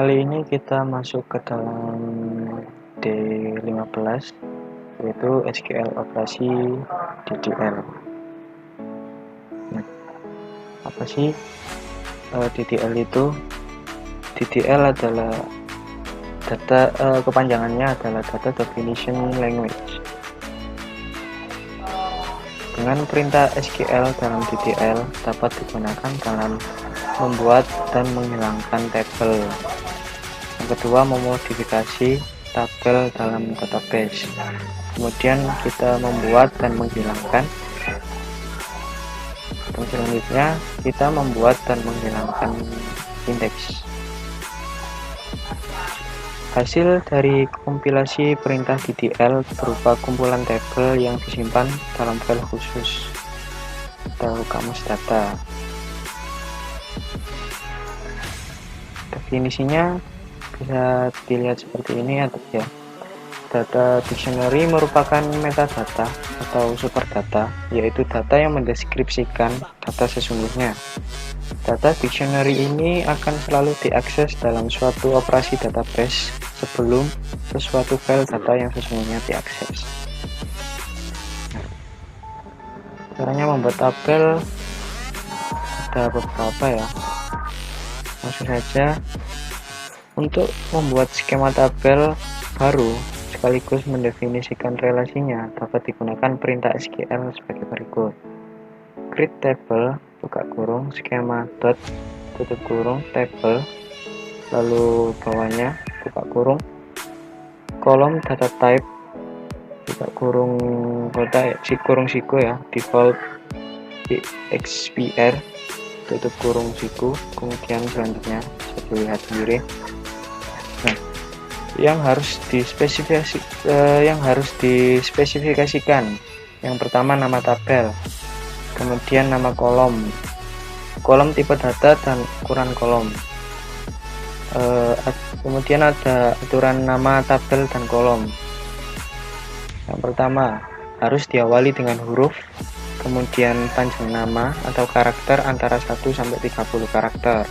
Kali ini kita masuk ke dalam D15, yaitu SQL operasi DDL. Nah, apa sih DDL itu? DDL adalah data, kepanjangannya adalah Data Definition Language. Dengan perintah SQL dalam DDL dapat digunakan dalam membuat dan menghilangkan tabel. Yang kedua, memodifikasi tabel dalam database. Kemudian kita membuat dan menghilangkan. Dan selanjutnya kita membuat dan menghilangkan indeks. Hasil dari kompilasi perintah DDL berupa kumpulan tabel yang disimpan dalam file khusus atau kamus data. Definisinya bisa dilihat seperti ini ya. Data dictionary merupakan metadata atau superdata, yaitu data yang mendeskripsikan data sesungguhnya. Data dictionary ini akan selalu diakses dalam suatu operasi database sebelum sesuatu file data yang sesungguhnya diakses. Nah, caranya membuat tabel ada beberapa ya. Langsung saja, untuk membuat skema tabel baru sekaligus mendefinisikan relasinya dapat digunakan perintah SQL sebagai berikut. Create table buka kurung skema dot tutup kurung table, lalu bawahnya buka kurung kolom data type buka kurung kota kurung siku ya, default XPR tutup kurung siku. Kemudian selanjutnya bisa dilihat sendiri. Nah, yang harus dispesifikasikan yang pertama nama tabel, kemudian nama kolom, tipe data, dan ukuran kolom. Kemudian ada aturan nama tabel dan kolom. Yang pertama, harus diawali dengan huruf, kemudian panjang nama atau karakter antara 1 sampai 30 karakter.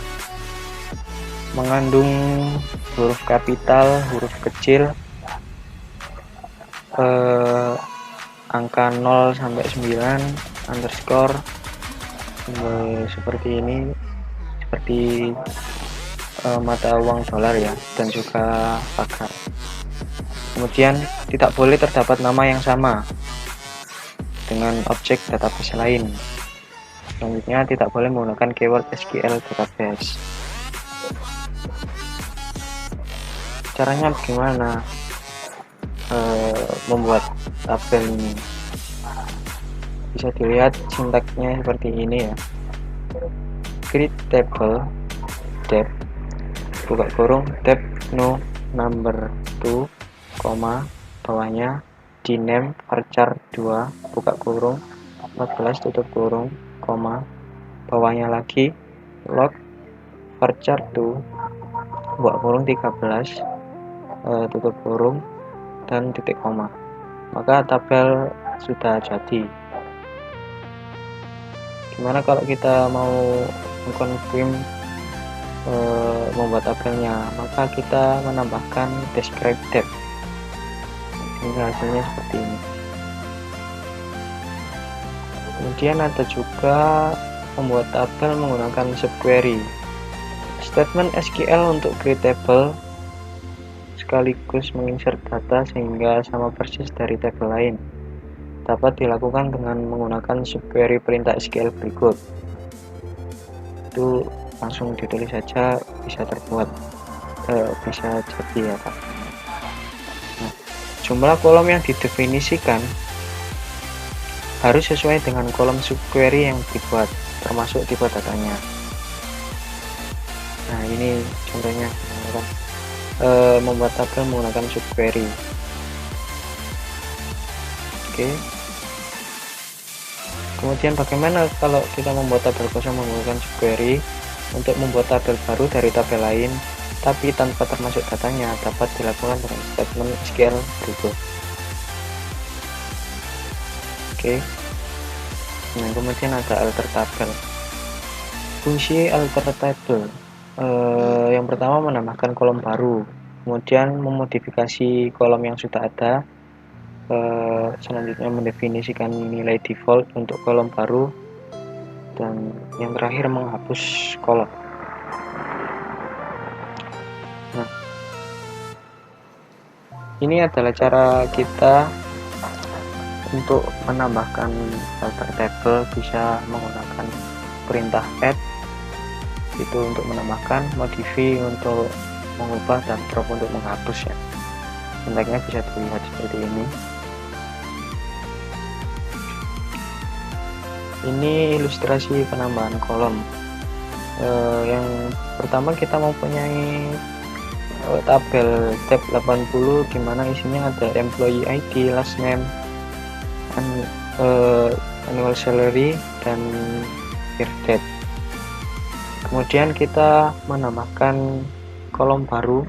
Mengandung huruf kapital, huruf kecil, angka 0 sampai 9, underscore, seperti ini, seperti mata uang dolar ya, dan juga pagar. Kemudian tidak boleh terdapat nama yang sama dengan objek database lain. Selanjutnya tidak boleh menggunakan keyword SQL database. Caranya bagaimana membuat tabel ini? Bisa dilihat sintaksnya seperti ini ya. Create table dep buka kurung dep no number 2, bawahnya dname varchar 2 buka kurung 14 tutup kurung, bawahnya lagi log varchar 2 buka kurung 13 tutup kurung dan titik koma. Maka tabel sudah jadi. Gimana kalau kita mau mengkonfirm membuat tabelnya? Maka kita menambahkan describe depth. Ini hasilnya seperti ini. Kemudian ada juga membuat tabel menggunakan subquery. Statement SQL untuk create table sekaligus menginsert data sehingga sama persis dari tabel lain dapat dilakukan dengan menggunakan subquery perintah SQL berikut. Itu langsung ditulis saja, bisa terbuat, bisa jadi ya Pak. Nah, jumlah kolom yang didefinisikan harus sesuai dengan kolom subquery yang dibuat, termasuk tipe datanya. Nah, ini contohnya membuat tabel menggunakan subquery. Oke. Kemudian bagaimana kalau kita membuat tabel kosong menggunakan subquery? Untuk membuat tabel baru dari tabel lain tapi tanpa termasuk datanya dapat dilakukan dengan statement SQL berikut. Oke. Nah, kemudian ada alter tabel. Fungsi alter tabel Yang pertama menambahkan kolom baru, kemudian memodifikasi kolom yang sudah ada, selanjutnya mendefinisikan nilai default untuk kolom baru, dan yang terakhir menghapus kolom. Nah, ini adalah cara kita untuk menambahkan filter table. Bisa menggunakan perintah add itu untuk menambahkan, modify untuk mengubah, dan drop untuk menghapus ya. Sintaknya bisa dilihat seperti ini. Ini ilustrasi penambahan kolom. Yang pertama kita mempunyai tabel tab 80 dimana isinya ada employee ID, last name, annual salary, dan year date. Kemudian kita menambahkan kolom baru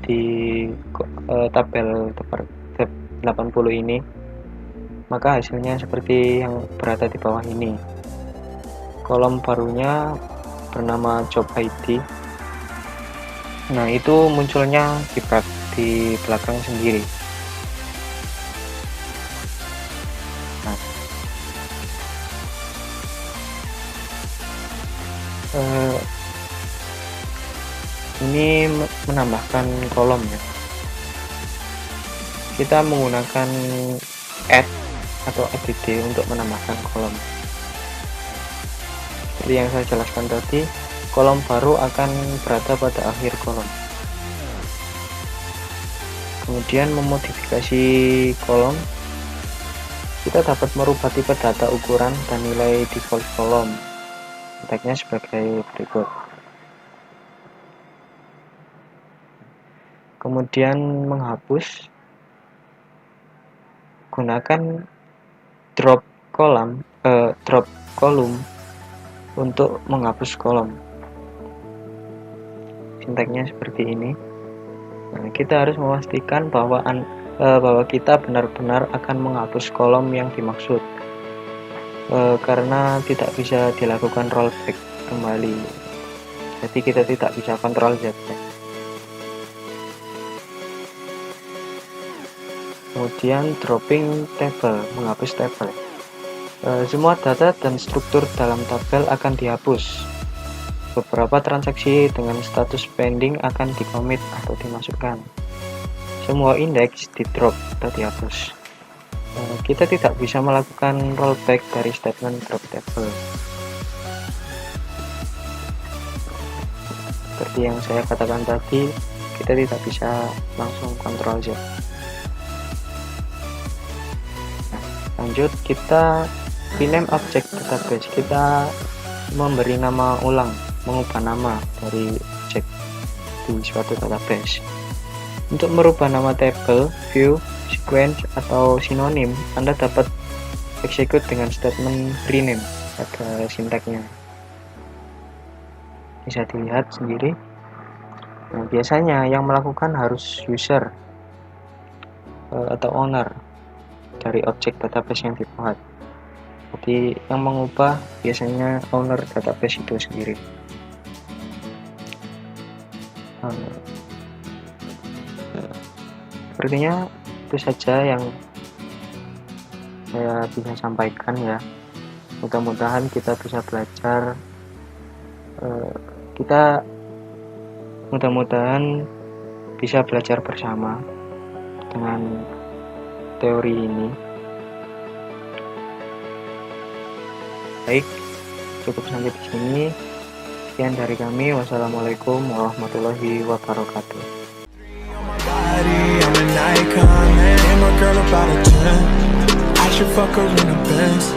di tabel tab 80 ini, maka hasilnya seperti yang berada di bawah ini. Kolom barunya bernama job ID. Nah, itu munculnya di belakang sendiri. Nah, ini menambahkan kolom ya. Kita menggunakan add atau add untuk menambahkan kolom. Seperti yang saya jelaskan tadi, kolom baru akan berada pada akhir kolom. Kemudian memodifikasi kolom, kita dapat merubah tipe data, ukuran, dan nilai default kolom. Sintaknya sebagai berikut. Kemudian menghapus, gunakan drop kolom untuk menghapus kolom. Sintaknya seperti ini. Nah, kita harus memastikan bahwa kita benar-benar akan menghapus kolom yang dimaksud, karena tidak bisa dilakukan rollback kembali. Jadi kita tidak bisa Ctrl Z. Kemudian dropping table, menghapus tabel. Semua data dan struktur dalam tabel akan dihapus. Beberapa transaksi dengan status pending akan dikomit atau dimasukkan. Semua indeks di drop atau dihapus. Kita tidak bisa melakukan rollback dari statement drop table. Seperti yang saya katakan tadi, kita tidak bisa langsung Ctrl Z. Lanjut, kita rename object database. Kita memberi nama ulang, mengubah nama dari objek di suatu database. Untuk merubah nama table, view, sequence, atau sinonim, Anda dapat execute dengan statement rename. Ada sintaknya, bisa dilihat sendiri. Nah, biasanya yang melakukan harus user atau owner dari objek database yang dibuat. Jadi yang mengubah biasanya owner database itu sendiri. Sepertinya itu saja yang saya bisa sampaikan ya. Mudah-mudahan kita bisa belajar, mudah-mudahan bisa belajar bersama dengan teori ini. Baik, cukup sampai di sini. Sekian dari kami. Wassalamualaikum warahmatullahi wabarakatuh. I should fuck her in the Benz.